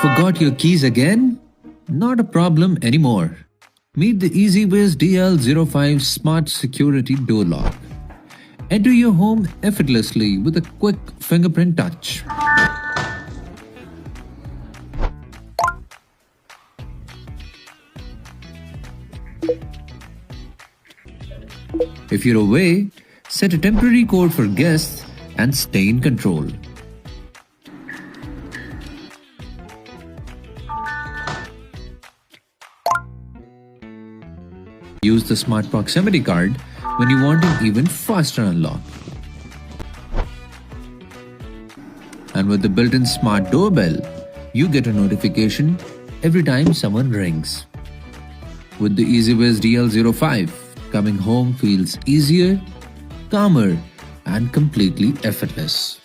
Forgot your keys again? Not a problem anymore. Meet the Ezviz DL05 Smart Security Door Lock. Enter your home effortlessly with a quick fingerprint touch. If you're away, set a temporary code for guests and stay in control. Use the Smart Proximity card when you want an even faster unlock. And with the built-in smart doorbell, you get a notification every time someone rings. With the Ezviz DL05, coming home feels easier, calmer, and completely effortless.